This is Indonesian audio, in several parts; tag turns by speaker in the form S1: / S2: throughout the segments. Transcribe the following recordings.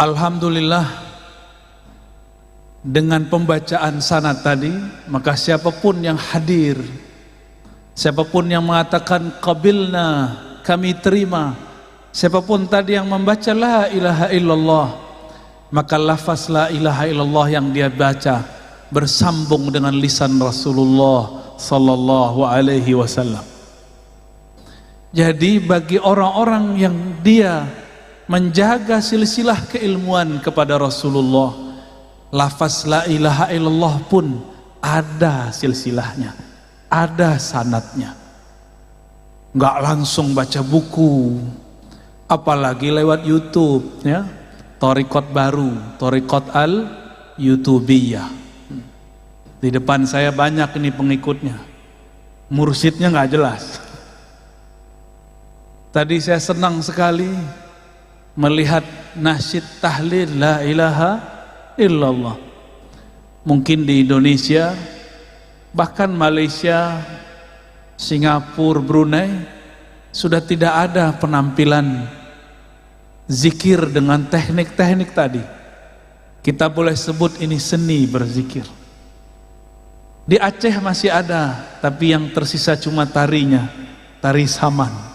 S1: Alhamdulillah, dengan pembacaan sanad tadi, maka siapapun yang hadir, siapapun yang mengatakan qabilna, kami terima, siapapun tadi yang membaca la ilaha illallah, maka lafaz la ilaha illallah yang dia baca bersambung dengan lisan Rasulullah sallallahu alaihi wasallam. Jadi bagi orang-orang yang dia menjaga silsilah keilmuan kepada Rasulullah, lafaz la ilaha illallah pun ada silsilahnya, ada sanadnya. Nggak langsung baca buku, apalagi lewat YouTube, ya. Thariqat baru, Thariqat al-Youtubiyah. Di depan saya banyak ini pengikutnya, mursyidnya nggak jelas. Tadi saya senang sekali melihat nasyid tahlil la ilaha illallah. Mungkin di Indonesia, bahkan Malaysia, Singapura, Brunei sudah tidak ada penampilan zikir dengan teknik-teknik tadi. Kita boleh sebut ini seni berzikir. Di Aceh masih ada, tapi yang tersisa cuma tarinya, tari saman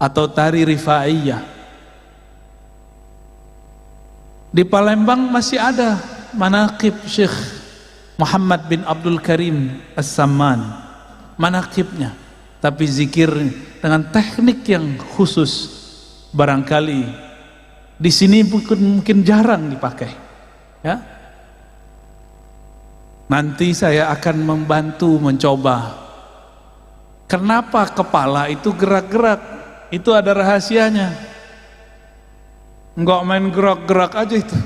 S1: atau tari rifaiyah. Di Palembang masih ada manaqib Syekh Muhammad bin Abdul Karim As-Samman, manaqibnya, tapi zikir dengan teknik yang khusus. Barangkali di sini mungkin jarang dipakai, ya. Nanti saya akan membantu mencoba. Kenapa kepala itu gerak-gerak? Itu ada rahasianya. Enggak main gerak-gerak aja itu.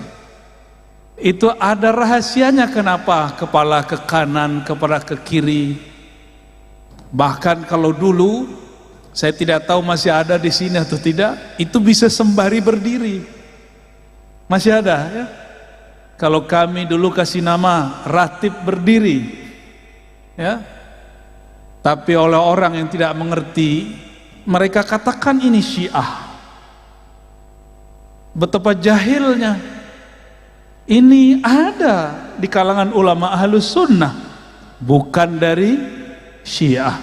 S1: Itu ada rahasianya kenapa kepala ke kanan, kepala ke kiri. Bahkan kalau dulu, saya tidak tahu masih ada di sini atau tidak, itu bisa sembari berdiri. Masih ada, ya. Kalau kami dulu kasih nama ratib berdiri, ya. Tapi oleh orang yang tidak mengerti, mereka katakan ini Syiah. Betapa jahilnya. Ini ada di kalangan ulama ahlus sunnah, bukan dari Syiah.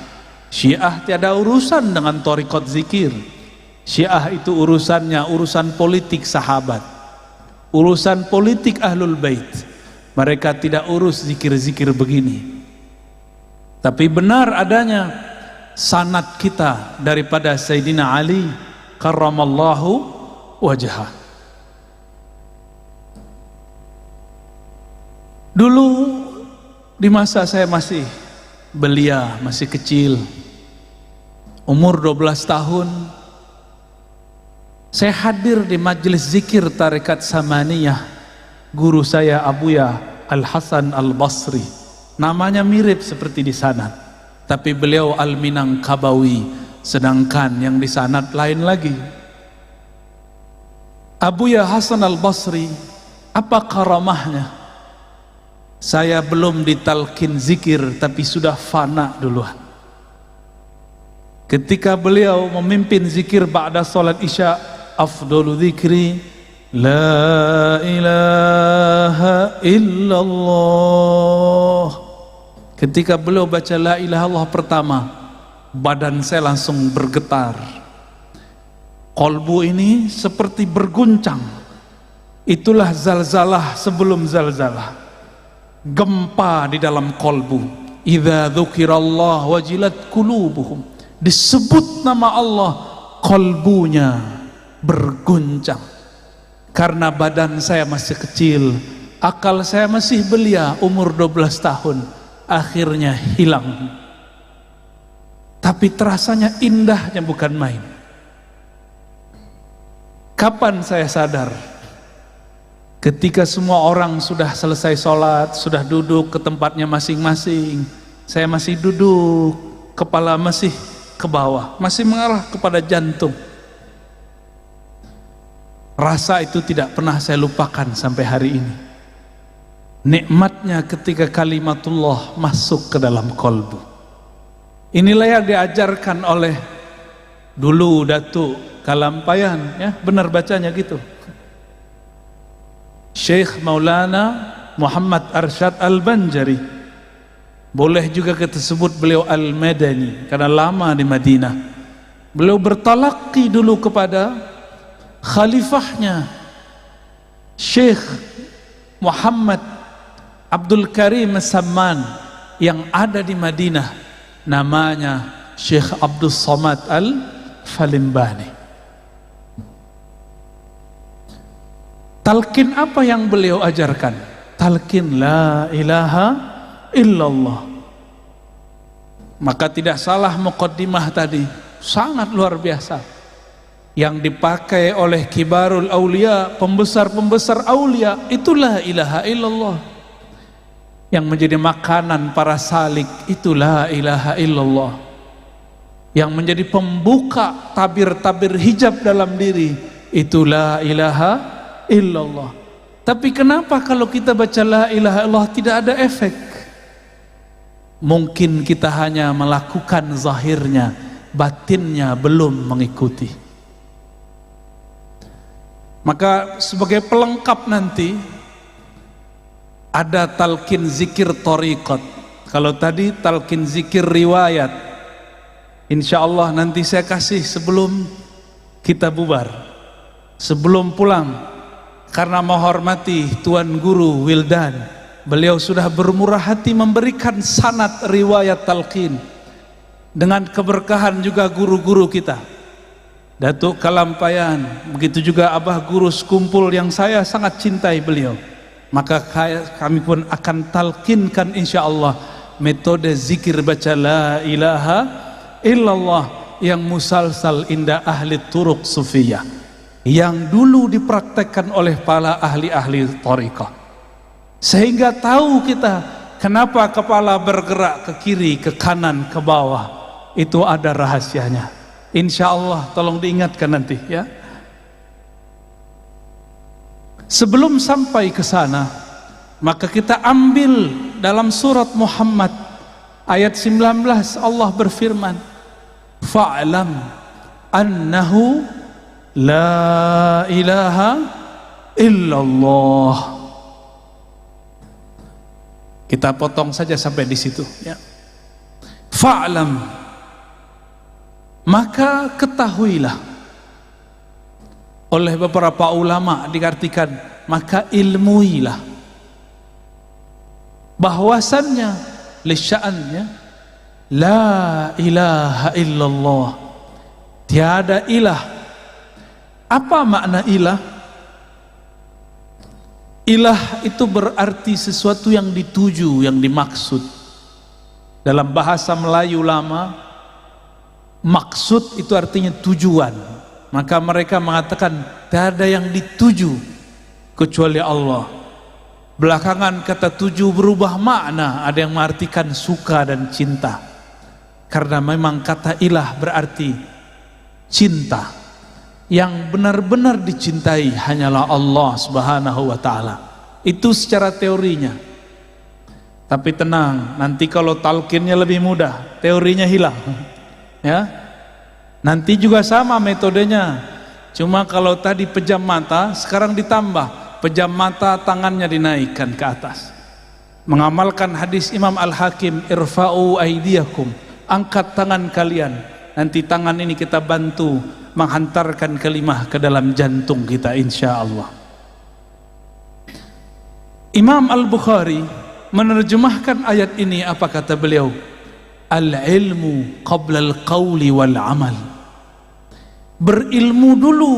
S1: Syiah tiada urusan dengan thariqat zikir. Syiah itu urusannya urusan politik sahabat, urusan politik ahlul bait. Mereka tidak urus zikir-zikir begini. Tapi benar adanya sanad kita daripada Sayyidina Ali karramallahu wajhah. Dulu di masa saya masih belia, masih kecil, umur 12 tahun, saya hadir di majelis zikir Tarekat Samaniyah. Guru saya Abuya Al-Hasan Al-Basri, namanya mirip seperti di sanad, tapi beliau Al-Minangkabawi, sedangkan yang di sanad lain lagi. Abuya Hasan Al-Basri, apa karamahnya? Saya belum ditalkin zikir, tapi sudah fana duluan. Ketika beliau memimpin zikir ba'da salat isya, afdalu dzikri la ilaha illallah. Ketika beliau baca la ilaha illallah pertama, badan saya langsung bergetar. Kolbu ini seperti berguncang. Itulah zalzalah sebelum zalzalah. Gempa di dalam kolbu. Idza dzukirallah wajilat qulubuhum. Disebut nama Allah, kolbunya berguncang. Karena badan saya masih kecil, akal saya masih belia, umur 12 tahun, akhirnya hilang. Tapi terasanya indahnya bukan main. Kapan saya sadar? Ketika semua orang sudah selesai sholat, sudah duduk ke tempatnya masing-masing, saya masih duduk, kepala masih ke bawah, masih mengarah kepada jantung. Rasa itu tidak pernah saya lupakan sampai hari ini. Nikmatnya ketika kalimatullah masuk ke dalam kolbu. Inilah yang diajarkan oleh dulu Datuk Kalampayan, ya, benar bacanya gitu. Syekh Maulana Muhammad Arsyad Al-Banjari. Boleh juga kita sebut beliau Al-Madani karena lama di Madinah. Beliau bertalaqi dulu kepada khalifahnya Syekh Muhammad Abdul Karim Samman yang ada di Madinah, namanya Syekh Abdul Somad Al-Falimbani. Talqin apa yang beliau ajarkan? Talqin la ilaha illallah. Maka tidak salah muqaddimah tadi, sangat luar biasa, yang dipakai oleh kibarul aulia, pembesar-pembesar aulia, itu la ilaha illallah. Yang menjadi makanan para salik, itu la ilaha illallah. Yang menjadi pembuka tabir-tabir hijab dalam diri, itu la ilaha illallah. Tapi kenapa kalau kita baca la ilaha illallah tidak ada efek? Mungkin kita hanya melakukan zahirnya, batinnya belum mengikuti. Maka sebagai pelengkap nanti ada talqin zikir thariqat. Kalau tadi talqin zikir riwayat, insya Allah nanti saya kasih sebelum kita bubar, sebelum pulang. Karena menghormati Tuan Guru Wildan, beliau sudah bermurah hati memberikan sanad riwayat talqin. Dengan keberkahan juga guru-guru kita, Datuk Kalampayan, begitu juga Abah Guru Sekumpul yang saya sangat cintai beliau. Maka kami pun akan talqinkan insya Allah metode zikir baca la ilaha illallah yang musalsal inda ahli turuq sufiyah, yang dulu dipraktekkan oleh para ahli-ahli thariqah, sehingga tahu kita kenapa kepala bergerak ke kiri, ke kanan, ke bawah. Itu ada rahasianya. Insya Allah tolong diingatkan nanti ya. Sebelum sampai ke sana, maka kita ambil dalam surat Muhammad ayat 19, Allah berfirman, fa'lam annahu la ilaha illallah. Kita potong saja sampai di situ ya. Fa'lam, maka ketahuilah. Oleh beberapa ulama diartikan maka ilmuilah, bahwasannya lisya'annya la ilaha illallah, tiada ilah. Apa makna ilah? Ilah itu berarti sesuatu yang dituju, yang dimaksud. Dalam bahasa Melayu lama, maksud itu artinya tujuan. Maka mereka mengatakan tidak ada yang dituju kecuali Allah. Belakangan kata tuju berubah makna, ada yang mengartikan suka dan cinta. Karena memang kata ilah berarti cinta. Yang benar-benar dicintai hanyalah Allah Subhanahu wa ta'ala. Itu secara teorinya. Tapi tenang, nanti kalau talqinnya lebih mudah, teorinya hilang. Ya. Nanti juga sama metodenya. Cuma kalau tadi pejam mata, sekarang ditambah pejam mata, tangannya dinaikkan ke atas. Mengamalkan hadis Imam Al-Hakim, irfa'u aidiyakum, angkat tangan kalian. Nanti tangan ini kita bantu menghantarkan kalimah ke dalam jantung kita insya Allah. Imam Al-Bukhari menerjemahkan ayat ini, apa kata beliau? Al-ilmu qabla al-qawli wal-amal. Berilmu dulu,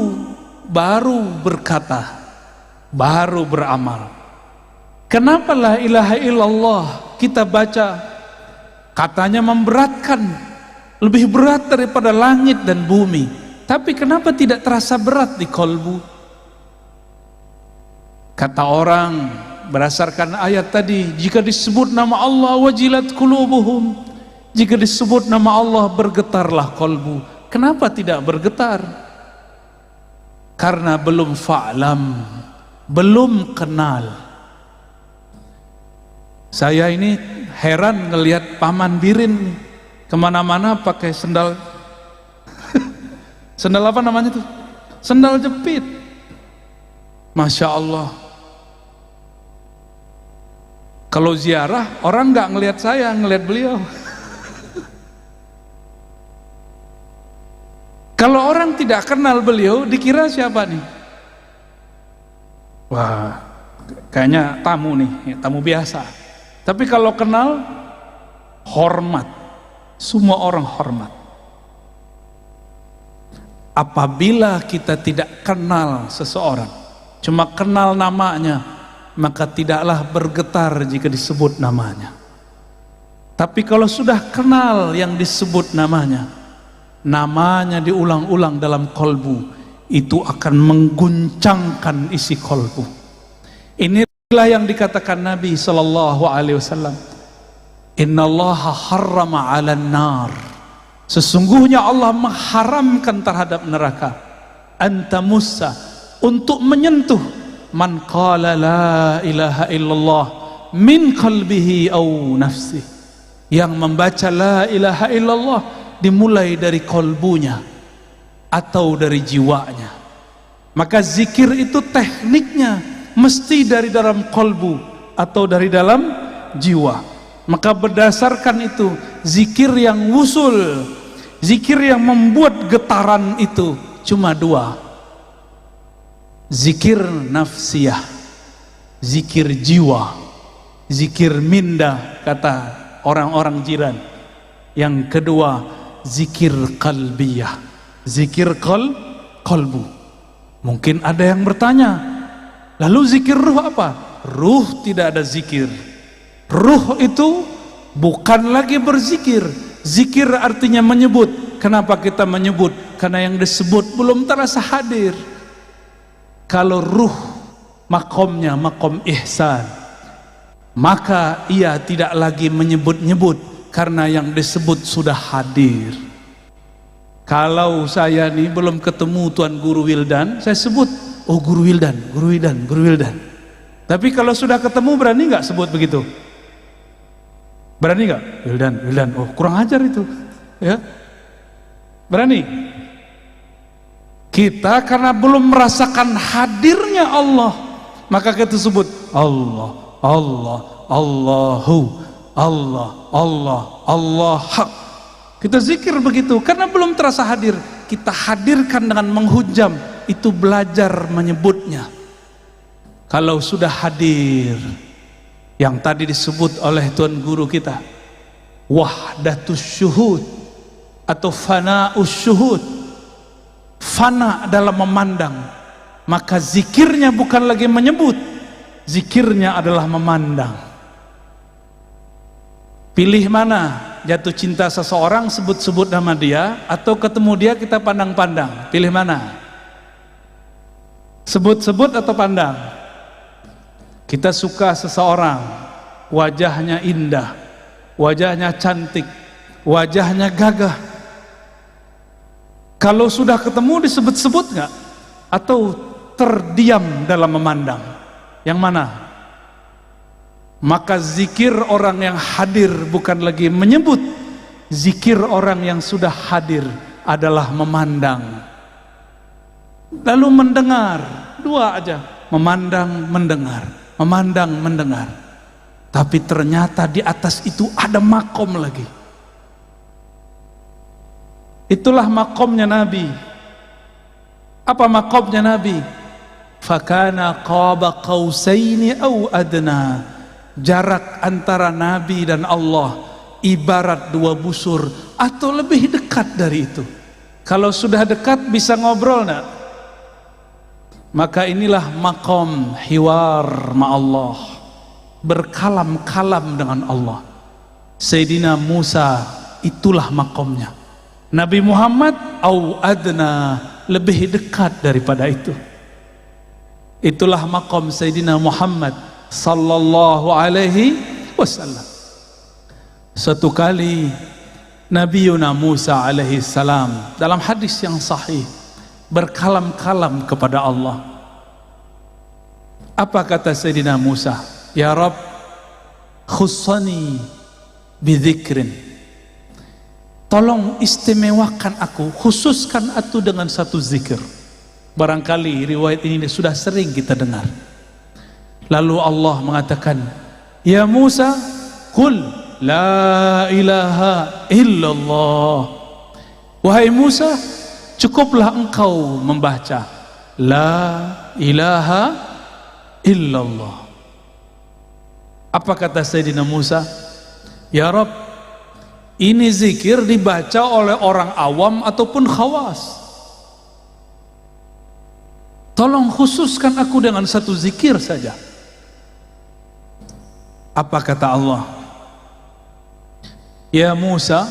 S1: baru berkata, baru beramal. Kenapa la ilaha illallah kita baca, katanya memberatkan, lebih berat daripada langit dan bumi. Tapi kenapa tidak terasa berat di kolbu? Kata orang berdasarkan ayat tadi, jika disebut nama Allah wajilat qulubuhum, jika disebut nama Allah bergetarlah kolbu. Kenapa tidak bergetar? Karena belum fa'lam, belum kenal. Saya ini heran ngelihat Paman Birin kemana-mana pakai sendal sendal apa namanya tuh? Sendal jepit. Masya Allah. Kalau ziarah, orang nggak ngelihat saya, ngelihat beliau. Kalau orang tidak kenal beliau, dikira siapa nih? Wah, kayaknya tamu nih, tamu biasa. Tapi kalau kenal, hormat. Semua orang hormat. Apabila kita tidak kenal seseorang, cuma kenal namanya, maka tidaklah bergetar jika disebut namanya. Tapi kalau sudah kenal yang disebut namanya, namanya diulang-ulang dalam kolbu, itu akan mengguncangkan isi kolbu. Inilah yang dikatakan Nabi Sallallahu Alaihi Wasallam, Innallaha harrama 'alan nar, sesungguhnya Allah mengharamkan terhadap neraka, anta musa, untuk menyentuh man qala la ilaha illallah min qalbihi au nafsi, yang membaca la ilaha illallah dimulai dari kolbunya atau dari jiwanya. Maka zikir itu tekniknya mesti dari dalam kolbu atau dari dalam jiwa. Maka berdasarkan itu, zikir yang wusul, zikir yang membuat getaran itu cuma dua: zikir nafsiyah, zikir jiwa, zikir minda kata orang-orang jiran. Yang kedua, zikir qalbiyah, zikir kolbu. Mungkin ada yang bertanya, lalu zikir ruh apa? Ruh tidak ada zikir. Ruh itu bukan lagi berzikir. Zikir artinya menyebut. Kenapa kita menyebut? Karena yang disebut belum terasa hadir. Kalau ruh makomnya makom ihsan, maka ia tidak lagi menyebut-nyebut, karena yang disebut sudah hadir. Kalau saya nih belum ketemu Tuan Guru Wildan, saya sebut, oh Guru Wildan, Guru Wildan, Guru Wildan. Tapi kalau sudah ketemu, berani nggak sebut begitu? Berani nggak? Wildan, Wildan. Oh, kurang ajar itu, ya. Berani? Kita karena belum merasakan hadirnya Allah, maka kita sebut Allah, Allah, Allahu, Allah, Allah, Allah hak. Kita zikir begitu karena belum terasa hadir. Kita hadirkan dengan menghujam, itu belajar menyebutnya. Kalau sudah hadir, yang tadi disebut oleh Tuan Guru kita, wahdatus syuhud atau fana'us syuhud, fana dalam memandang, maka zikirnya bukan lagi menyebut, zikirnya adalah memandang. Pilih mana? Jatuh cinta seseorang, sebut-sebut nama dia, atau ketemu dia kita pandang-pandang? Pilih mana? Sebut-sebut atau pandang? Kita suka seseorang, wajahnya indah, wajahnya cantik, wajahnya gagah. Kalau sudah ketemu disebut-sebut nggak? Atau terdiam dalam memandang? Yang mana? Maka zikir orang yang hadir bukan lagi menyebut, zikir orang yang sudah hadir adalah memandang. Lalu mendengar, dua aja, memandang, mendengar, memandang, mendengar. Tapi ternyata di atas itu ada makom lagi. Itulah makomnya Nabi. Apa makomnya Nabi? Fakana qaba qausaini au adna. Jarak antara Nabi dan Allah ibarat dua busur atau lebih dekat dari itu. Kalau sudah dekat bisa ngobrol enggak? Maka inilah makom hiwar ma'allah, berkalam-kalam dengan Allah. Sayyidina Musa itulah makomnya. Nabi Muhammad au adna, lebih dekat daripada itu. Itulah makom Sayyidina Muhammad sallallahu alaihi wasallam. Satu kali Nabi Musa alaihi salam dalam hadis yang sahih berkalam-kalam kepada Allah. Apa kata Sayyidina Musa? Ya Rabb, khussani bidzikrin, tolong istimewakan aku, khususkan aku dengan satu zikir. Barangkali riwayat ini sudah sering kita dengar. Lalu Allah mengatakan, Ya Musa, qul la ilaha illallah. Wahai Musa, cukuplah engkau membaca la ilaha illallah. Apa kata Sayyidina Musa? Ya Rabb, ini zikir dibaca oleh orang awam ataupun khawas. Tolong khususkan aku dengan satu zikir saja. Apa kata Allah? Ya Musa,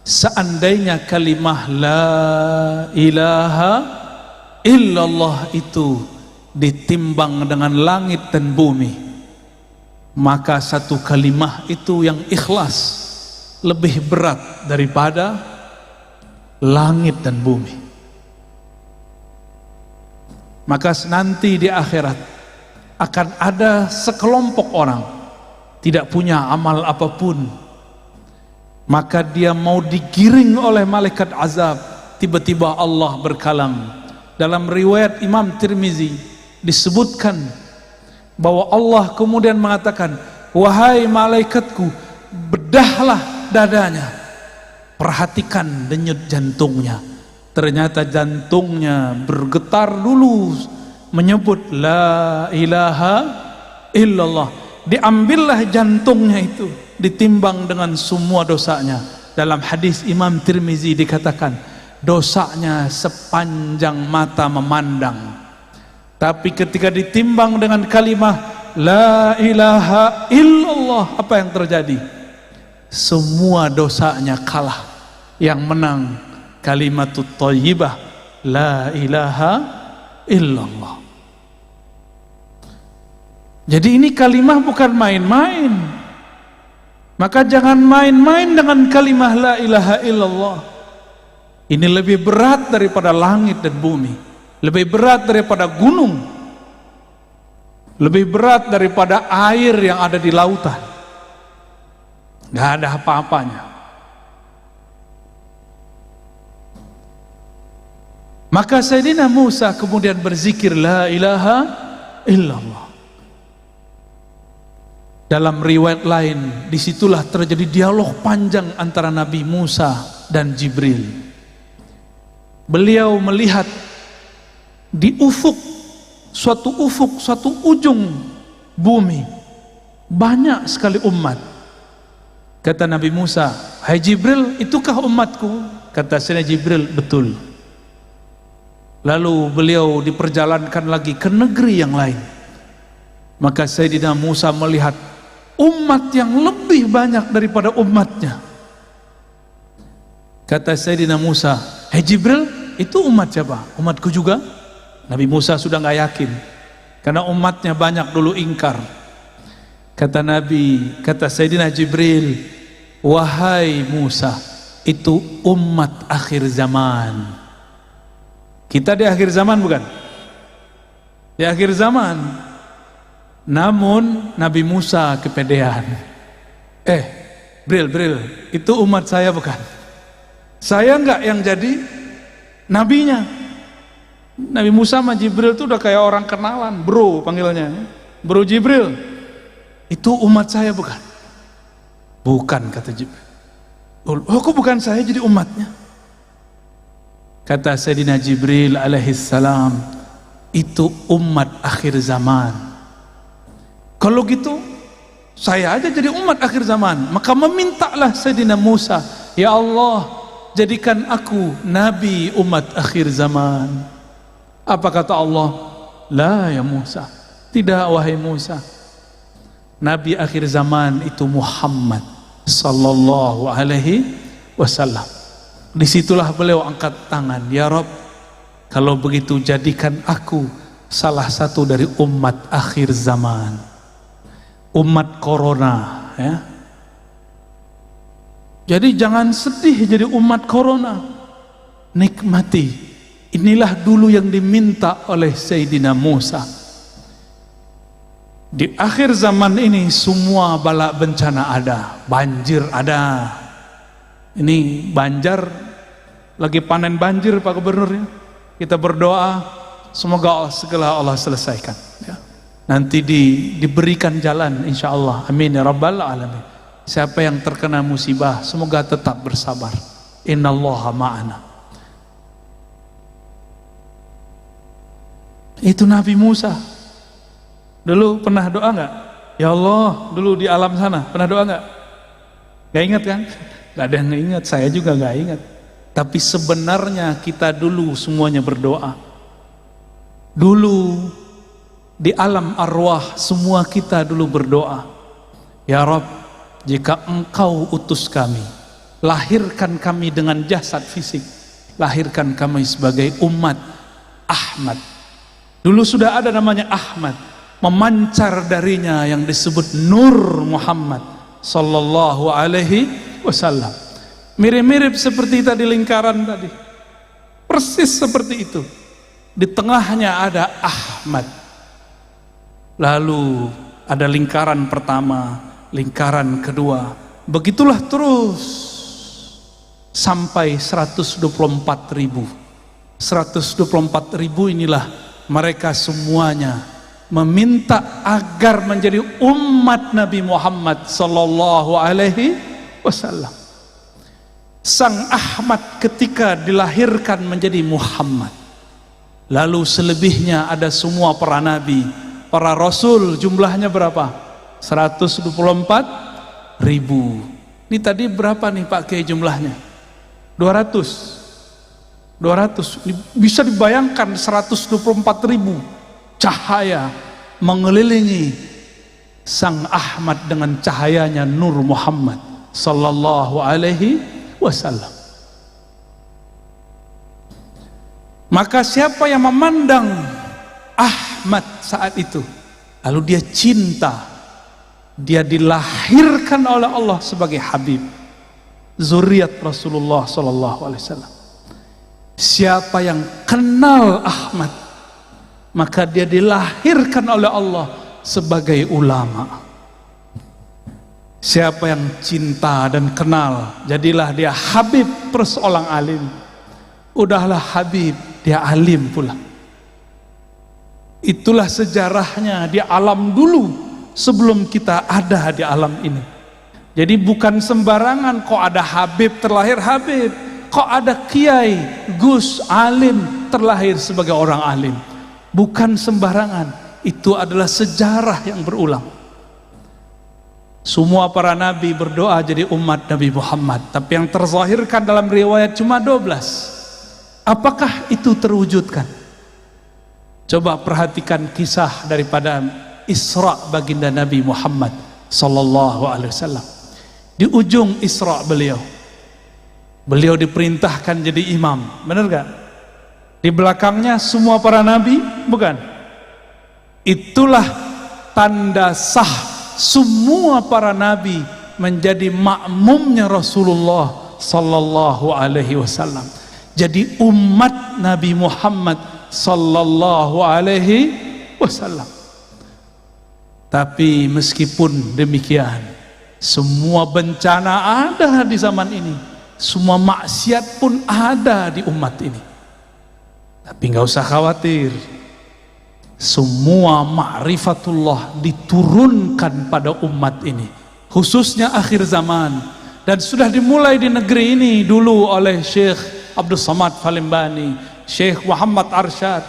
S1: seandainya kalimah la ilaha illallah itu ditimbang dengan langit dan bumi, maka satu kalimah itu yang ikhlas lebih berat daripada langit dan bumi. Maka nanti di akhirat akan ada sekelompok orang tidak punya amal apapun, maka dia mau digiring oleh malaikat azab. Tiba-tiba Allah berkalam. Dalam riwayat Imam Tirmizi disebutkan bahwa Allah kemudian mengatakan, wahai malaikatku, bedahlah dadanya, perhatikan denyut jantungnya. Ternyata jantungnya bergetar dulu menyebut la ilaha illallah. Diambillah jantungnya itu, ditimbang dengan semua dosanya. Dalam hadis Imam Tirmizi dikatakan, dosanya sepanjang mata memandang. Tapi ketika ditimbang dengan kalimah la ilaha illallah, apa yang terjadi? Semua dosanya kalah. Yang menang kalimatut thayyibah la ilaha illallah. Jadi ini kalimah bukan main-main. Maka jangan main-main dengan kalimah la ilaha illallah. Ini lebih berat daripada langit dan bumi, lebih berat daripada gunung, lebih berat daripada air yang ada di lautan. Gak ada apa-apanya. Maka Sayyidina Musa kemudian berzikir la ilaha illallah. Dalam riwayat lain, disitulah terjadi dialog panjang antara Nabi Musa dan Jibril. Beliau melihat di ufuk, suatu ujung bumi, banyak sekali umat. Kata Nabi Musa, hai Jibril, itukah umatku? Kata Sayyidina Jibril, betul. Lalu beliau diperjalankan lagi ke negeri yang lain. Maka Sayyidina Musa melihat umat yang lebih banyak daripada umatnya. Kata Sayyidina Musa, hai Jibril, itu umat siapa? Umatku juga? Nabi Musa sudah nggak yakin, karena umatnya banyak dulu ingkar. Kata Nabi, kata Sayyidina Jibril, wahai Musa, itu umat akhir zaman. Kita di akhir zaman bukan? Di akhir zaman. Namun Nabi Musa kepedean. Bril, itu umat saya bukan? Saya enggak yang jadi nabinya. Nabi Musa sama Jibril itu udah kayak orang kenalan, bro panggilnya. Bro Jibril, itu umat saya bukan? Bukan, kata Jibril. Oh, kok bukan saya jadi umatnya? Kata Sayyidina Jibril alaihissalam, itu umat akhir zaman. Kalau gitu saya aja jadi umat akhir zaman. Maka memintalah Sayyidina Musa, ya Allah, jadikan aku nabi umat akhir zaman. Apa kata Allah? La ya Musa, tidak wahai Musa. Nabi akhir zaman itu Muhammad sallallahu alaihi wasallam. Disitulah beliau angkat tangan, ya Rabb, kalau begitu jadikan aku salah satu dari umat akhir zaman, umat corona, ya. Jadi jangan sedih jadi umat corona, nikmati. Inilah dulu yang diminta oleh Sayyidina Musa. Di akhir zaman ini semua bala bencana ada, banjir ada. Ini Banjar lagi panen banjir Pak Gubernur ya. Kita berdoa semoga segala Allah selesaikan ya. nanti diberikan jalan insyaallah. Amin ya rabbal alamin. Siapa yang terkena musibah semoga tetap bersabar. Innallaha ma'ana. Itu Nabi Musa. Dulu pernah doa nggak? Ya Allah, dulu di alam sana pernah doa nggak? Gak ingat kan? Gak ada yang ingat, saya juga gak ingat. Tapi sebenarnya kita dulu semuanya berdoa. Dulu di alam arwah semua kita dulu berdoa. Ya Rabb, jika Engkau utus kami, lahirkan kami dengan jasad fisik, lahirkan kami sebagai umat Ahmad. Dulu sudah ada namanya Ahmad, memancar darinya yang disebut Nur Muhammad sallallahu alaihi wasallam. Mirip-mirip seperti tadi lingkaran tadi, persis seperti itu. Di tengahnya ada Ahmad, lalu ada lingkaran pertama, lingkaran kedua, begitulah terus sampai 124.000. 124.000 inilah mereka semuanya meminta agar menjadi umat Nabi Muhammad sallallahu alaihi wasallam. Sang Ahmad ketika dilahirkan menjadi Muhammad. Lalu selebihnya ada semua para nabi, para rasul, jumlahnya berapa? 124.000. Ini tadi berapa nih Pak Kiai jumlahnya? 200. Bisa dibayangkan 124.000 cahaya mengelilingi Sang Ahmad dengan cahayanya Nur Muhammad sallallahu alaihi wasallam. Maka siapa yang memandang Ahmad saat itu, lalu dia cinta, dia dilahirkan oleh Allah sebagai Habib, zuriat Rasulullah sallallahu alaihi wasallam. Siapa yang kenal Ahmad, maka dia dilahirkan oleh Allah sebagai ulama. Siapa yang cinta dan kenal, jadilah dia Habib perseorang alim. Udahlah Habib, dia alim pula. Itulah sejarahnya di alam dulu sebelum kita ada di alam ini. Jadi bukan sembarangan kok ada Habib terlahir Habib, kok ada Kiai, Gus, alim terlahir sebagai orang alim. Bukan sembarangan, itu adalah sejarah yang berulang. Semua para nabi berdoa jadi umat Nabi Muhammad, tapi yang terzahirkan dalam riwayat cuma 12. Apakah itu terwujudkan? Coba perhatikan kisah daripada Isra baginda Nabi Muhammad sallallahu alaihi wasallam. Di ujung Isra beliau diperintahkan jadi imam, benar gak? Di belakangnya semua para nabi, bukan? Itulah tanda sah semua para nabi menjadi makmumnya Rasulullah sallallahu alaihi wasallam. Jadi umat Nabi Muhammad sallallahu alaihi wasallam. Tapi meskipun demikian, semua bencana ada di zaman ini, semua maksiat pun ada di umat ini. Tapi nggak usah khawatir, semua ma'rifatullah diturunkan pada umat ini, khususnya akhir zaman, dan sudah dimulai di negeri ini dulu oleh Syekh Abdul Samad Falimbani, Syekh Muhammad Arsyad,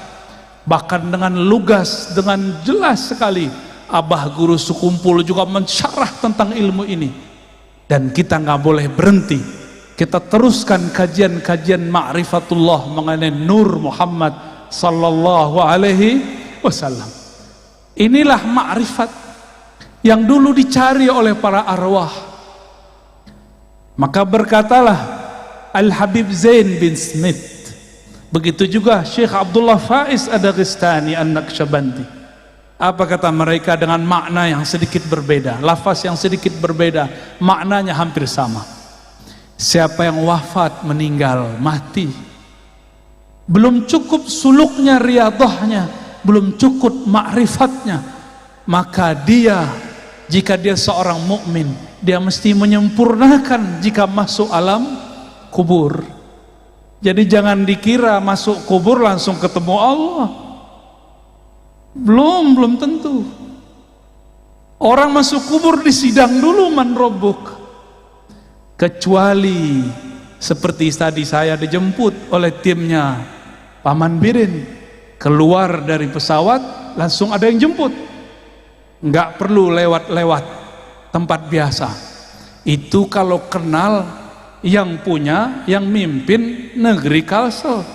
S1: bahkan dengan lugas, dengan jelas sekali Abah Guru Sukumpul juga mensyarah tentang ilmu ini. Dan kita nggak boleh berhenti, kita teruskan kajian-kajian ma'rifatullah mengenai Nur Muhammad sallallahu alaihi wasallam. Inilah ma'rifat yang dulu dicari oleh para arwah. Maka berkatalah Al-Habib Zain bin Smith, begitu juga Syekh Abdullah Faiz Ad-Daghestani An-Naqsyabandi. Apa kata mereka dengan makna yang sedikit berbeda, lafaz yang sedikit berbeda, maknanya hampir sama. Siapa yang wafat, meninggal, mati, belum cukup suluknya, riyadhahnya, belum cukup ma'rifatnya, maka dia, jika dia seorang mukmin, dia mesti menyempurnakan jika masuk alam kubur. Jadi jangan dikira masuk kubur langsung ketemu Allah. Belum tentu. Orang masuk kubur disidang dulu, man rabbuk. Kecuali seperti tadi saya dijemput oleh timnya Paman Birin, keluar dari pesawat langsung ada yang jemput, nggak perlu lewat-lewat tempat biasa. Itu kalau kenal yang punya, yang mimpin negeri Kalsel,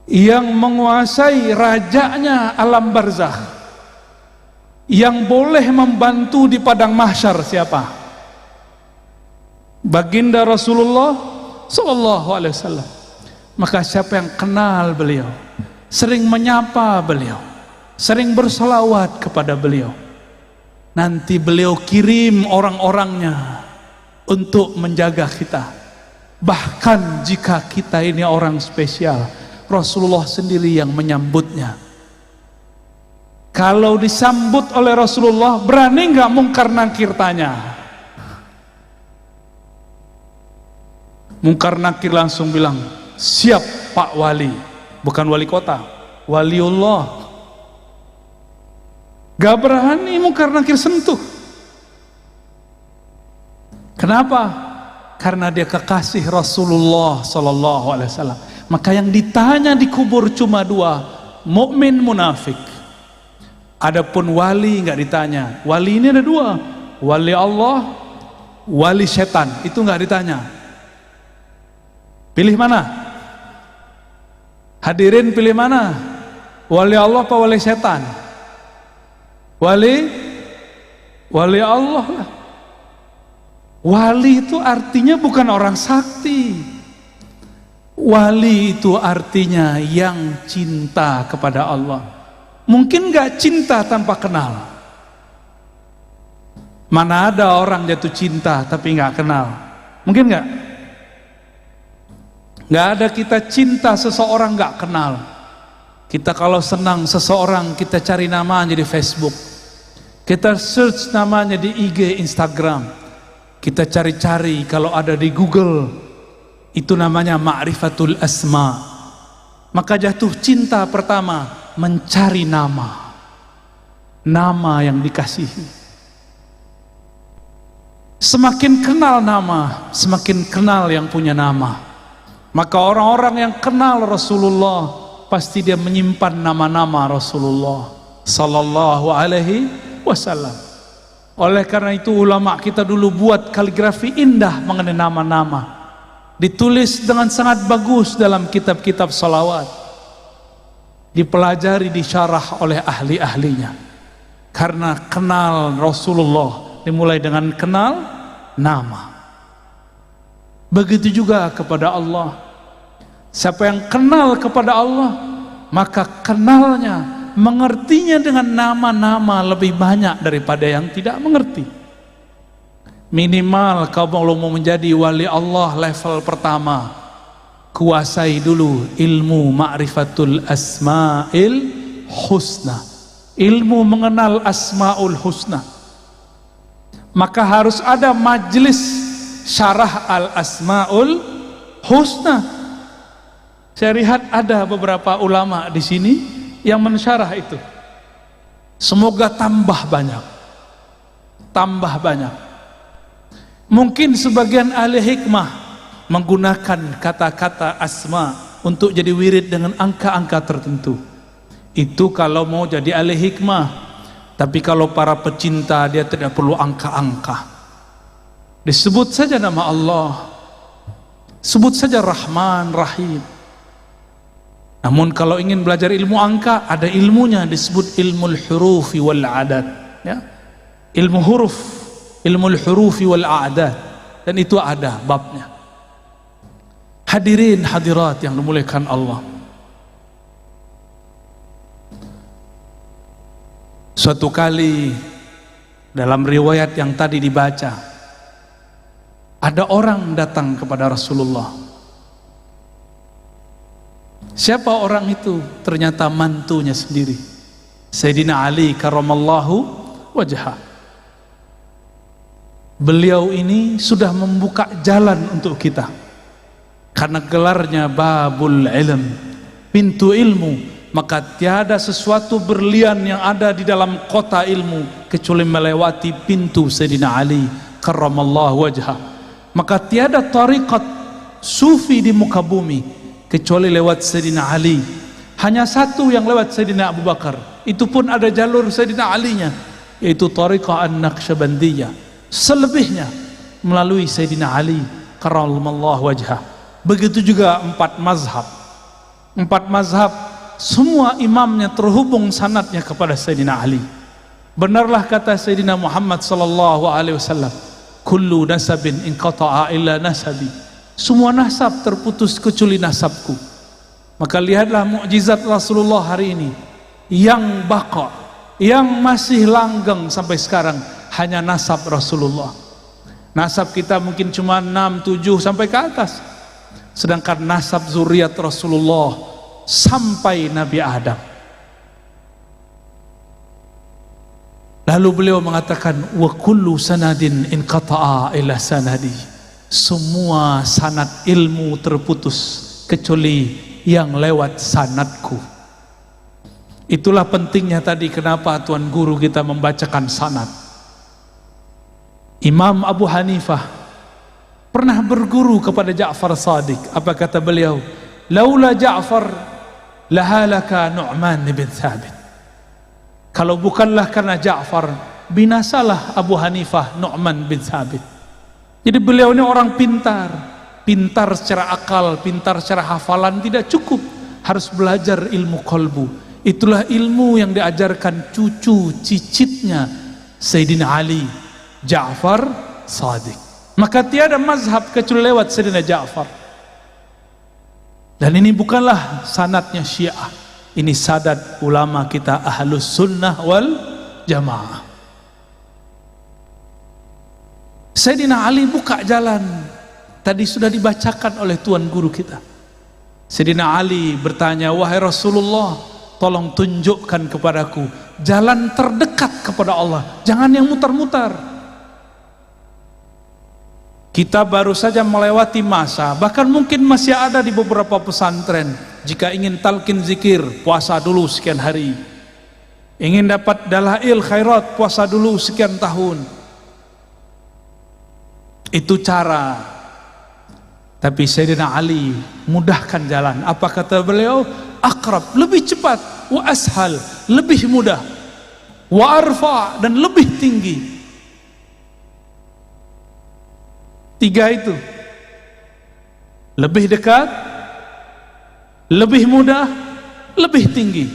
S1: yang menguasai rajanya alam barzakh, yang boleh membantu di padang mahsyar siapa? Baginda Rasulullah sallallahu alaihi wasallam. Maka siapa yang kenal beliau, sering menyapa beliau, sering berselawat kepada beliau, nanti beliau kirim orang-orangnya untuk menjaga kita. Bahkan jika kita ini orang spesial, Rasulullah sendiri yang menyambutnya. Kalau disambut oleh Rasulullah, berani nggak mungkar nakir tanya? Mungkar nakir langsung bilang, siap Pak Wali. Bukan wali kota, waliullah. Gak berani mungkar nakir sentuh. Kenapa? Karena dia kekasih Rasulullah sallallahu alaihi wasallam. Maka yang ditanya di kubur cuma dua, mukmin, munafik. Adapun wali nggak ditanya. Wali ini ada dua, wali Allah, wali setan. Itu nggak ditanya. Pilih mana? Hadirin pilih mana? Wali Allah apa wali setan? Wali Allah lah. Wali itu artinya bukan orang sakti. Wali itu artinya yang cinta kepada Allah. Mungkin gak cinta tanpa kenal. Mana ada orang jatuh cinta tapi gak kenal? Mungkin gak? Gak ada kita cinta seseorang gak kenal. Kita kalau senang seseorang, kita cari namanya di Facebook, kita search namanya di IG, Instagram, kita cari-cari kalau ada di Google, itu namanya ma'rifatul asma. Maka jatuh cinta pertama mencari nama yang dikasihi. Semakin kenal nama, semakin kenal yang punya nama. Maka orang-orang yang kenal Rasulullah pasti dia menyimpan nama-nama Rasulullah sallallahu alaihi wasallam. Oleh karena itu ulama kita dulu buat kaligrafi indah mengenai nama-nama, ditulis dengan sangat bagus dalam kitab-kitab salawat, dipelajari, disyarah oleh ahli-ahlinya. Karena kenal Rasulullah dimulai dengan kenal nama. Begitu juga kepada Allah. Siapa yang kenal kepada Allah, maka kenalnya, mengertinya dengan nama-nama lebih banyak daripada yang tidak mengerti. Minimal kalau mau menjadi wali Allah level pertama, kuasai dulu ilmu ma'rifatul asma'il husna, ilmu mengenal asma'ul husna. Maka harus ada majlis syarah al asma'ul husna. Saya lihat ada beberapa ulama di sini yang mensyarah itu. Semoga tambah banyak. Mungkin sebagian ahli hikmah menggunakan kata-kata asma untuk jadi wirid dengan angka-angka tertentu. Itu kalau mau jadi ahli hikmah. Tapi kalau para pecinta, dia tidak perlu angka-angka. Disebut saja nama Allah, sebut saja Rahman, Rahim. Namun kalau ingin belajar ilmu angka, ada ilmunya, disebut ilmu hurufi wal adat, ya? Ilmu huruf, ilmu hurufi wal adat, dan itu ada babnya. Hadirin hadirat yang dimuliakan Allah, suatu kali dalam riwayat yang tadi dibaca, ada orang datang kepada Rasulullah. Siapa orang itu? Ternyata mantunya sendiri, Sayyidina Ali karramallahu wajhah. Beliau ini sudah membuka jalan untuk kita, karena gelarnya babul ilm, pintu ilmu. maka tiada sesuatu berlian yang ada di dalam kota ilmu kecuali melewati pintu Sayyidina Ali karramallahu wajhah. Maka tiada tariqat sufi di muka bumi kecuali lewat Sayyidina Ali. Hanya satu yang lewat Sayyidina Abu Bakar, itu pun ada jalur Sayyidina Ali-nya, yaitu tariqah an-Naqsyabandiyah. Selebihnya melalui Sayyidina Ali karramallahu wajhah. Begitu juga 4 mazhab. 4 mazhab semua imamnya terhubung sanadnya kepada Sayyidina Ali. Benarlah kata Sayyidina Muhammad sallallahu alaihi wasallam, kullu nasabin inqata'a illa nasabi. Semua nasab terputus kecuali nasabku. Maka lihatlah mukjizat Rasulullah hari ini yang baqa, yang masih langgeng sampai sekarang, hanya nasab Rasulullah. Nasab kita mungkin cuma 6, 7 sampai ke atas, sedangkan nasab zuriat Rasulullah sampai Nabi Adam. Lalu beliau mengatakan, wa kullu sanadin inqata'a ila sanadi. Semua sanad ilmu terputus kecuali yang lewat sanadku. Itulah pentingnya tadi kenapa Tuan Guru kita membacakan sanad. Imam Abu Hanifah pernah berguru kepada Ja'far Shadiq. Apa kata beliau? Laula Ja'far lahalaka Nu'man bin Thabit. Kalau bukanlah karena Ja'far, binasalah Abu Hanifah Nu'man bin Thabit. Jadi beliau ini orang pintar. Pintar secara akal, pintar secara hafalan tidak cukup, harus belajar ilmu kolbu. Itulah ilmu yang diajarkan cucu cicitnya Sayyidina Ali, Ja'far Shadiq. Maka tiada mazhab kecuali lewat Sayyidina Ja'far. Dan ini bukanlah sanadnya Syiah, ini sadat ulama kita Ahlus Sunnah wal Jamaah. Sayyidina Ali buka jalan. Tadi sudah dibacakan oleh Tuan Guru kita. Sayyidina Ali bertanya, wahai Rasulullah, tolong tunjukkan kepadaku jalan terdekat kepada Allah, jangan yang mutar-mutar. Kita baru saja melewati masa, bahkan mungkin masih ada di beberapa pesantren, jika ingin talqin zikir, puasa dulu sekian hari. Ingin dapat dalail khairat, puasa dulu sekian tahun. Itu cara. Tapi Sayyidina Ali mudahkan jalan. Apa kata beliau? Akrab, lebih cepat. Wa ashal, lebih mudah. Wa arfa, dan lebih tinggi. 3 itu. Lebih dekat, lebih mudah, lebih tinggi.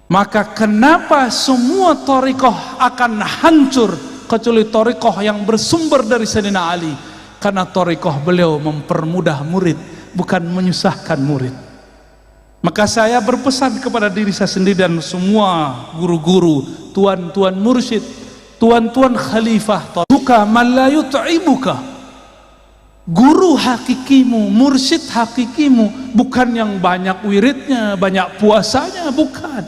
S1: Maka kenapa semua thariqah akan hancur kecuali thariqah yang bersumber dari Sayyidina Ali? Karena thariqah beliau mempermudah murid, bukan menyusahkan murid. Maka saya berpesan kepada diri saya sendiri dan semua guru-guru, tuan-tuan mursyid, tuan-tuan khalifah, buka man la yut'ibuka. Guru hakikimu, mursyid hakikimu bukan yang banyak wiridnya, banyak puasanya, bukan.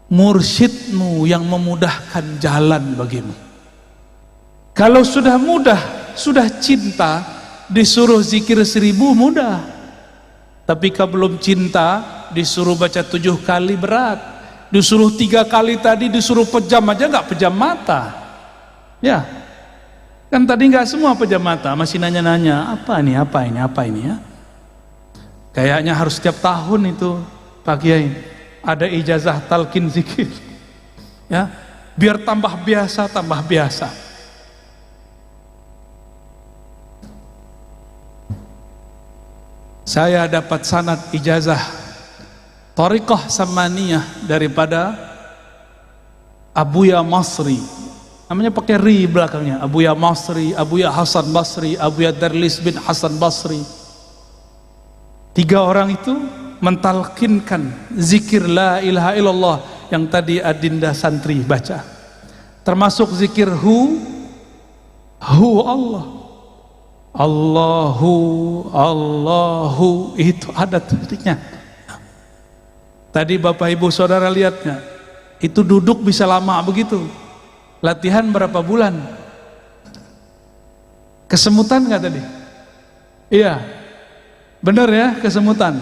S1: Mursyidmu yang memudahkan jalan bagimu. Kalau sudah mudah, sudah cinta, disuruh zikir 1000 mudah. Tapi kalau belum cinta, disuruh baca 7 kali berat. Disuruh 3 kali tadi, disuruh pejam aja nggak pejam mata. Ya, kan tadi nggak semua pejam mata, masih nanya-nanya apa ini, apa ini, apa ini ya. Kayaknya harus setiap tahun itu Pak Kiai ada ijazah talqin zikir. Ya, biar tambah biasa, tambah biasa. Saya dapat sanad ijazah thariqah samaniyah daripada Abuya Masri. Namanya pakai ri belakangnya. Abuya Masri, Abuya Hasan Basri, Abuya Darlis bin Hasan Basri. 3 orang itu mentalkinkan zikir la ilaha illallah yang tadi adinda santri baca. Termasuk zikir hu Allah. Allahu itu ada titiknya. Tadi Bapak Ibu Saudara lihatnya, itu duduk bisa lama begitu. Latihan berapa bulan? Kesemutan nggak tadi? Iya, benar ya, kesemutan.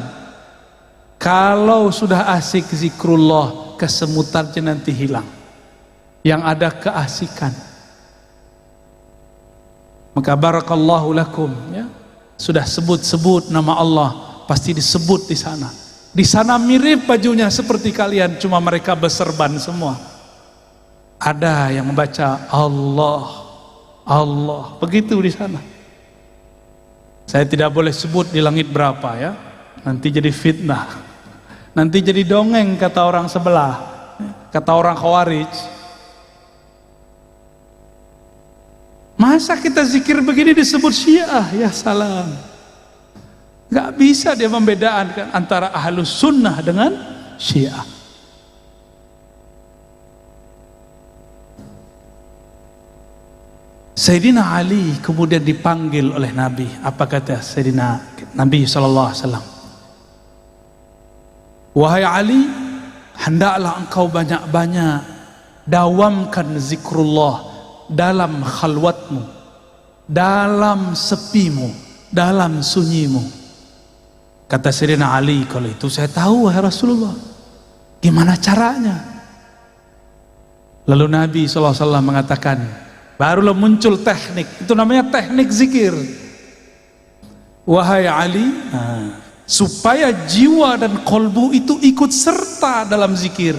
S1: Kalau sudah asik zikrullah, kesemutannya nanti hilang. Yang ada keasikan. Maka barakallahu lakum, ya. Sudah sebut-sebut nama Allah, pasti disebut di sana. Di sana mirip bajunya seperti kalian, cuma mereka berserban semua. Ada yang membaca Allah, Allah, begitu di sana. Saya tidak boleh sebut di langit berapa, ya. Nanti jadi fitnah. Nanti jadi dongeng kata orang sebelah, kata orang Khawarij. Masa kita zikir begini disebut Syiah? Ya salam. Gak bisa dia membedakan antara Ahlus Sunnah dengan Syiah. Sayyidina Ali kemudian dipanggil oleh Nabi. Apa kata Sayyidina Nabi SAW? Wahai Ali, hendaklah engkau banyak-banyak dawamkan zikrullah dalam khalwatmu, dalam sepimu, dalam sunyimu. Kata Sayyidina Ali, kalau itu saya tahu wahai Rasulullah. Gimana caranya? Lalu Nabi SAW mengatakan, barulah muncul teknik, itu namanya teknik zikir. Wahai Ali, supaya jiwa dan kolbu itu ikut serta dalam zikir,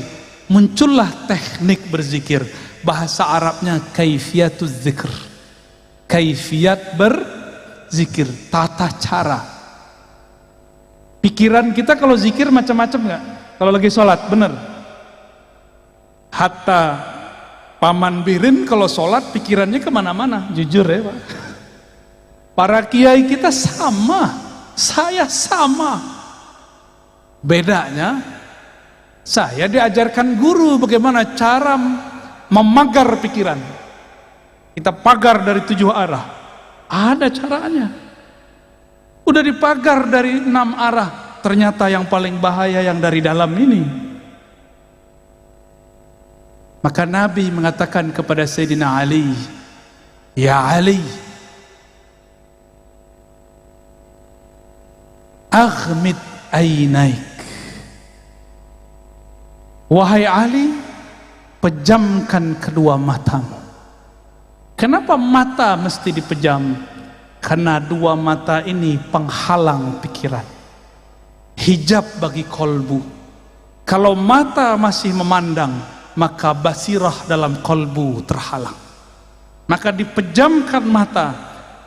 S1: muncullah teknik berzikir. Bahasa Arabnya kaifiyatuz zikr, kaifiyat berzikir, tata cara. Pikiran kita kalau zikir macam-macam nggak? Kalau lagi sholat, bener? Hatta Paman Birin kalau sholat pikirannya kemana-mana, jujur ya Pak. Para kiai kita sama, saya sama. Bedanya, saya diajarkan guru bagaimana cara memagar pikiran. Kita pagar dari 7 arah. Ada caranya. Udah dipagar dari 6 arah. Ternyata yang paling bahaya yang dari dalam ini. Maka Nabi mengatakan kepada Sayyidina Ali, ya Ali, aghmid ainaik. Wahai Ali, pejamkan kedua matamu. Kenapa mata mesti dipejam? Karena dua mata ini penghalang pikiran, hijab bagi kolbu. Kalau mata masih memandang, maka basirah dalam kolbu terhalang. Maka dipejamkan mata.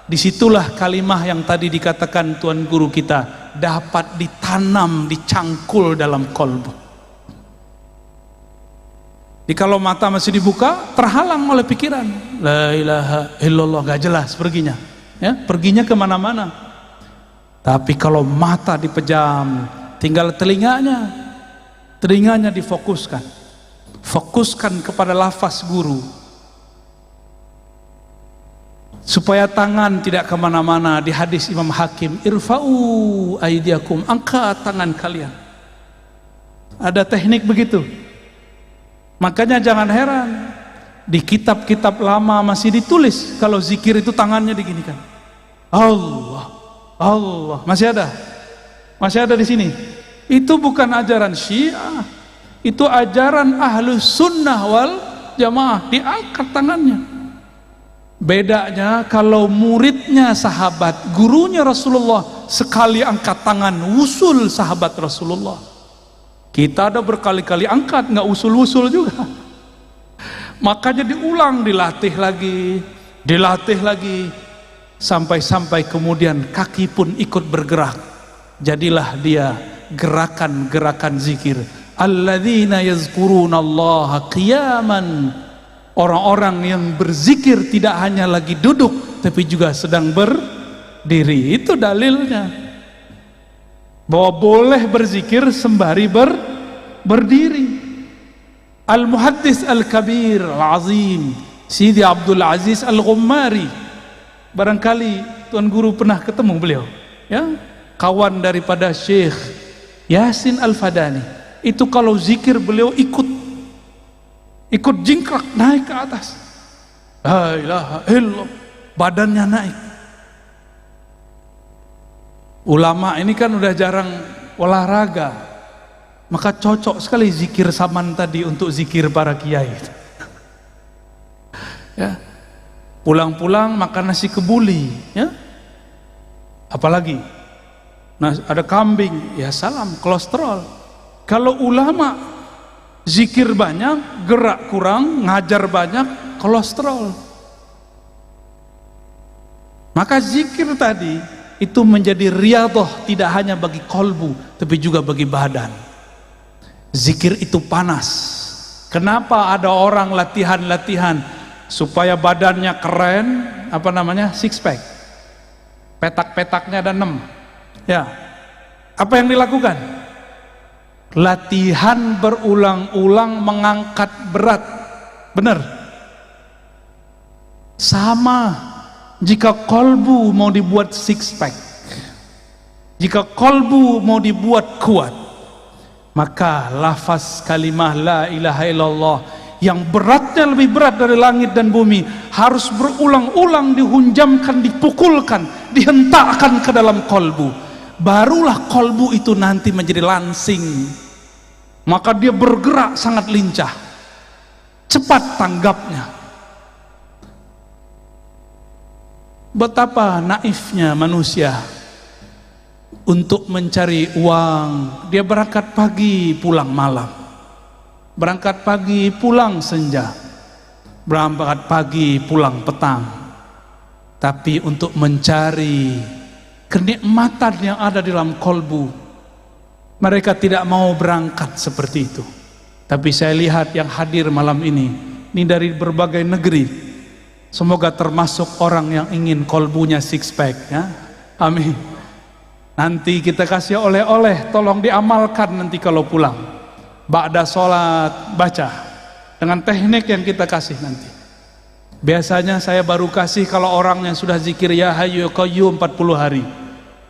S1: Disitulah kalimah yang tadi dikatakan Tuan Guru kita dapat ditanam, dicangkul dalam kolbu. Jadi kalau mata masih dibuka, terhalang oleh pikiran. La ilaha illallah, gak jelas perginya, ya, perginya kemana-mana. Tapi kalau mata dipejam, tinggal telinganya difokuskan, fokuskan kepada lafaz guru, supaya tangan tidak kemana-mana. Di hadis Imam Hakim, irfa'u aidiakum, angkat tangan kalian. Ada teknik begitu. Makanya jangan heran, di kitab-kitab lama masih ditulis kalau zikir itu tangannya diginikan. Allah, Allah, masih ada di sini. Itu bukan ajaran Syiah, itu ajaran Ahlus Sunnah wal Jamaah, diangkat tangannya. Bedanya kalau muridnya sahabat, gurunya Rasulullah, sekali angkat tangan wusul sahabat Rasulullah. Kita ada berkali-kali angkat, nggak usul-usul juga. Makanya diulang, dilatih lagi, sampai kemudian kaki pun ikut bergerak. Jadilah dia gerakan-gerakan zikir. Alladzina yazkurunallaha qiyaman. Orang-orang yang berzikir tidak hanya lagi duduk, tapi juga sedang berdiri. Itu dalilnya bahwa boleh berzikir sembari berdiri. Al-Muhaddis Al-Kabir Al-Azim Sidi Abdul Aziz Al-Ghummari, barangkali Tuan Guru pernah ketemu beliau, ya, kawan daripada Syekh Yasin Al-Fadani. Itu kalau zikir beliau ikut jingkrak naik ke atas. La ilaha illallah, badannya naik. Ulama ini kan udah jarang olahraga, Maka cocok sekali zikir Saman tadi untuk zikir para kiai. Ya. Pulang-pulang makan nasi kebuli, ya. Apalagi nah, ada kambing, ya salam, kolesterol. Kalau ulama zikir banyak, gerak kurang, ngajar banyak, kolesterol. Maka zikir tadi itu menjadi riyadhah tidak hanya bagi kolbu, tapi juga bagi badan. Zikir itu panas. Kenapa ada orang latihan-latihan supaya badannya keren, apa namanya, six pack, petak-petaknya ada 6, ya. Apa yang dilakukan? Latihan berulang-ulang mengangkat berat. Benar? Sama jika kolbu mau dibuat six pack, jika kolbu mau dibuat kuat, maka lafaz kalimah la ilaha illallah yang beratnya lebih berat dari langit dan bumi harus berulang-ulang dihunjamkan, dipukulkan, dihentakkan ke dalam kolbu. Barulah kolbu itu nanti menjadi lansing, maka dia bergerak sangat lincah, cepat tanggapnya. Betapa naifnya manusia untuk mencari uang. Dia berangkat pagi pulang malam, berangkat pagi pulang senja, berangkat pagi pulang petang. Tapi untuk mencari kenikmatan yang ada di dalam kolbu, mereka tidak mau berangkat seperti itu. Tapi saya lihat yang hadir malam ini dari berbagai negeri. Semoga termasuk orang yang ingin kolbunya six pack, ya. Amin. Nanti kita kasih oleh-oleh, tolong diamalkan nanti kalau pulang. Ba'da sholat baca dengan teknik yang kita kasih nanti. Biasanya saya baru kasih kalau orang yang sudah zikir ya hayyu ya qayyum 40 hari.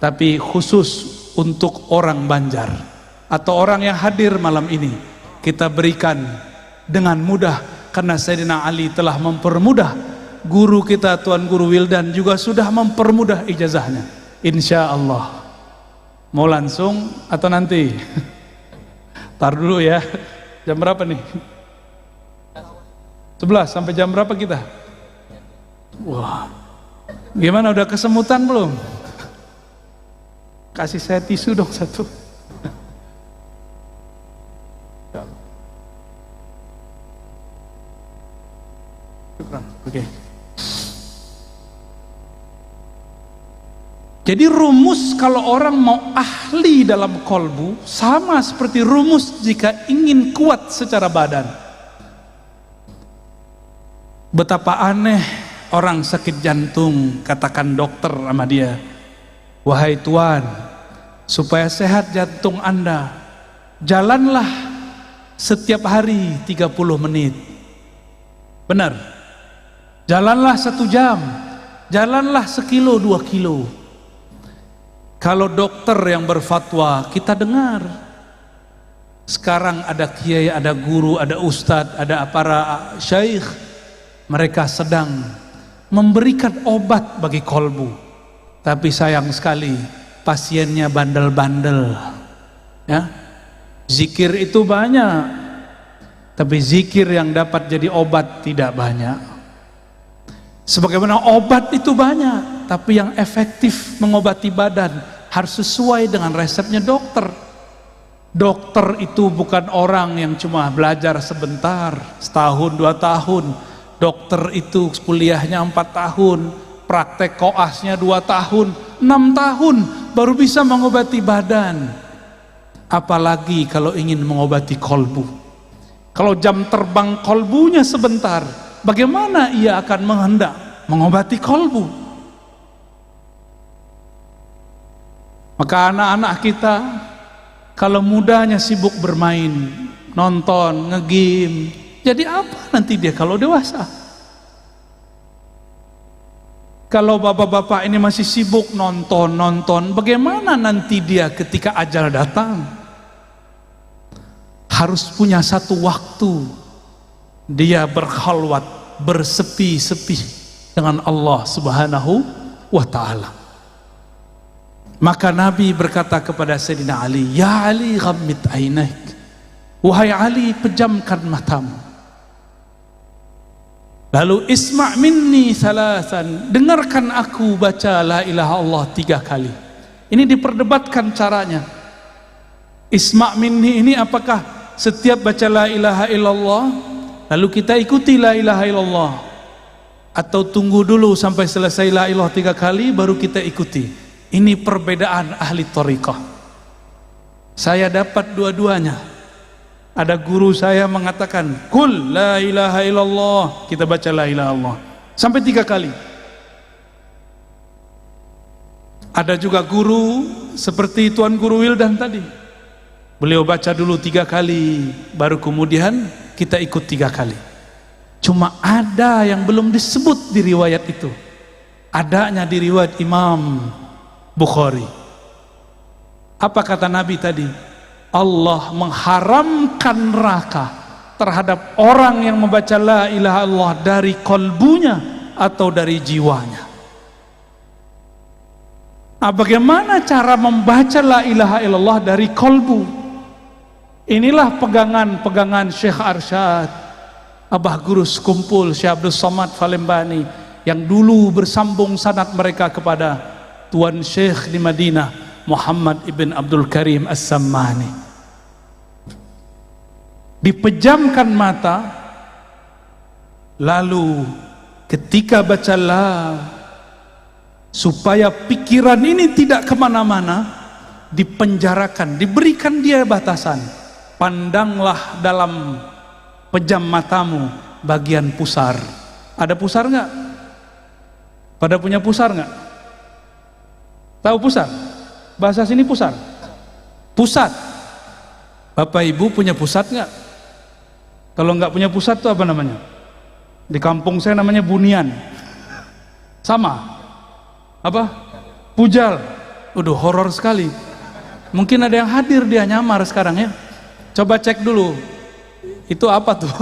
S1: Tapi khusus untuk orang Banjar atau orang yang hadir malam ini, kita berikan dengan mudah karena Sayyidina Ali telah mempermudah. Guru kita Tuan Guru Wildan juga sudah mempermudah ijazahnya. Insya Allah. Mau langsung atau nanti? Tar dulu ya. Jam berapa nih? 11 sampai jam berapa kita? Wah. Gimana, udah kesemutan belum? Kasih saya tisu dong satu. Oke. Jadi rumus kalau orang mau ahli dalam kolbu sama seperti rumus jika ingin kuat secara badan. Betapa aneh orang sakit jantung, katakan dokter sama dia, wahai tuan, supaya sehat jantung Anda, jalanlah setiap hari 30 menit. Benar? Jalanlah 1 jam, jalanlah 1 kilo 2 kilo. Kalau dokter yang berfatwa kita dengar. Sekarang ada kiai, ada guru, ada ustadz, ada para syaikh, mereka sedang memberikan obat bagi kolbu. Tapi sayang sekali pasiennya bandel-bandel, ya. Zikir itu banyak, tapi zikir yang dapat jadi obat tidak banyak. Sebagaimana obat itu banyak, tapi yang efektif mengobati badan harus sesuai dengan resepnya dokter. Dokter itu bukan orang yang cuma belajar sebentar, setahun 2 tahun. Dokter itu kuliahnya 4 tahun, praktek koasnya 2 tahun, 6 tahun baru bisa mengobati badan. Apalagi kalau ingin mengobati kolbu. Kalau jam terbang kolbunya sebentar, bagaimana ia akan menghendak mengobati kolbu? Maka anak-anak kita kalau mudanya sibuk bermain, nonton, nge-game, jadi apa nanti dia kalau dewasa? Kalau bapak-bapak ini masih sibuk nonton, bagaimana nanti dia ketika ajal datang? Harus punya satu waktu dia berkhalwat, bersepi-sepi dengan Allah Subhanahu wa ta'ala. Maka Nabi berkata kepada Sayyidina Ali, ya Ali ghammid ainaik, Wahai Ali, pejamkan matamu. Lalu isma' minni salasan, dengarkan aku baca la ilaha illallah 3 kali. Ini diperdebatkan caranya. Isma' minni ini apakah setiap baca la ilaha illallah lalu kita ikuti la ilaha illallah, atau tunggu dulu sampai selesai la ilaha 3 kali baru kita ikuti? Ini perbedaan ahli thariqah. Saya dapat dua-duanya. Ada guru saya mengatakan kul la ilaha illallah, kita baca la ilaha illallah sampai 3 kali. Ada juga guru seperti Tuan Guru Wildan tadi, beliau baca dulu 3 kali baru kemudian kita ikut 3 kali. Cuma ada yang belum disebut di riwayat itu, adanya di riwayat Imam Bukhari. Apa kata Nabi tadi? Allah mengharamkan neraka terhadap orang yang membaca la ilaha illallah dari kolbunya atau dari jiwanya. Nah, bagaimana cara membaca la ilaha illallah dari kolbu? Inilah pegangan Syekh Arsyad, Abah Guru Sekumpul Syekh Abdul Somad Falembani, yang dulu bersambung sanad mereka kepada Tuan Syekh di Madinah, Muhammad ibn Abdul Karim As-Sammani. Dipejamkan mata, lalu ketika baca la, supaya pikiran ini tidak kemana-mana, dipenjarakan, diberikan dia batasan. Pandanglah dalam pejam matamu bagian pusar. Ada pusar nggak? Pada punya pusar nggak? Tahu pusar? Bahasa sini pusar. Pusat. Bapak Ibu punya pusat nggak? Kalau nggak punya pusat itu apa namanya? Di kampung saya namanya bunian. Sama. Apa? Pujal. Udah horor sekali. Mungkin ada yang hadir, dia nyamar sekarang ya. Coba cek dulu. Itu apa tuh?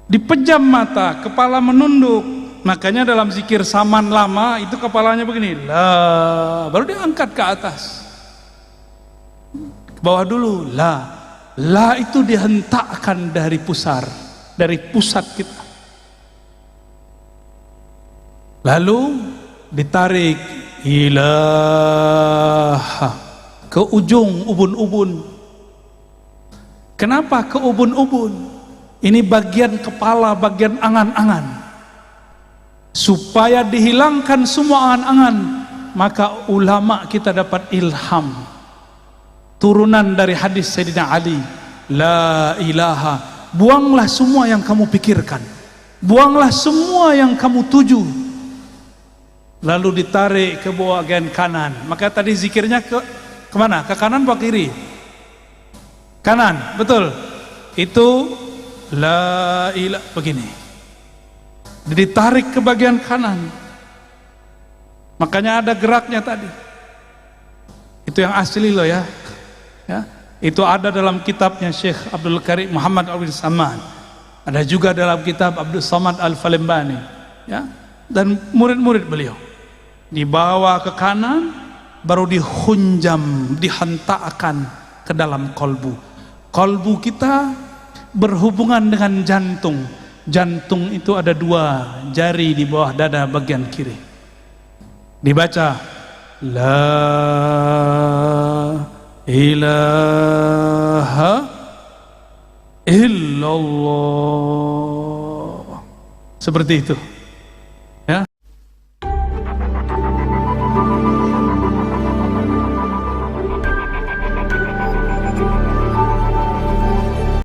S1: Dipejam mata, kepala menunduk. Makanya dalam zikir saman lama itu kepalanya begini, la, baru diangkat ke atas, ke bawah dulu, la itu dihentakkan dari pusar, dari pusat kita, lalu ditarik ilaha ke ujung ubun-ubun. Kenapa ke ubun-ubun? Ini bagian kepala, bagian angan-angan. Supaya dihilangkan semua angan-angan, maka ulama kita dapat ilham turunan dari hadis Sayyidina Ali, la ilaha, buanglah semua yang kamu pikirkan, buanglah semua yang kamu tuju, lalu ditarik ke bawah bagian kanan. Maka tadi zikirnya kemana? Ke kanan atau kiri? Kanan, betul. Itu la ilaha, begini, ditarik ke bagian kanan. Makanya ada geraknya tadi. Itu yang asli loh ya. Itu ada dalam kitabnya Syekh Abdul Karim Muhammad Al-Samman. Ada juga dalam kitab Abdul Somad Al-Falembani. Ya. Dan murid-murid beliau. Dibawa ke kanan, baru dihunjam, dihentakkan ke dalam kolbu. Kolbu kita berhubungan dengan jantung. Jantung itu ada 2 jari di bawah dada bagian kiri. Dibaca la ilaha illallah, seperti itu.